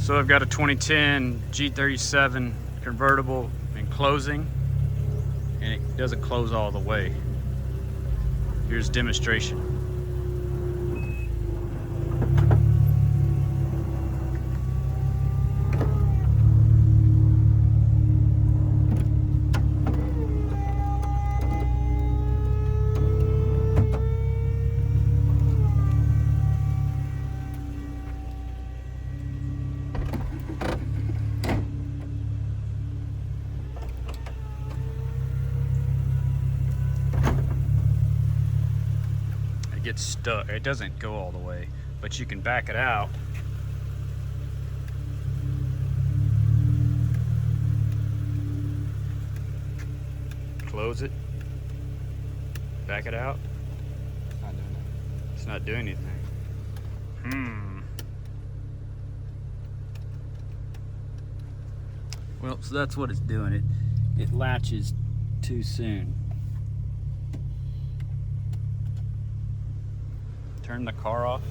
So I've got a 2010 G37 convertible in closing, and it doesn't close all the way. Here's demonstration. It gets stuck. It doesn't go all the way, but you can back it out. Close it. Back it out. It's not doing it. It's not doing anything. Well, so that's what it's doing. It latches too soon. Turn the car off.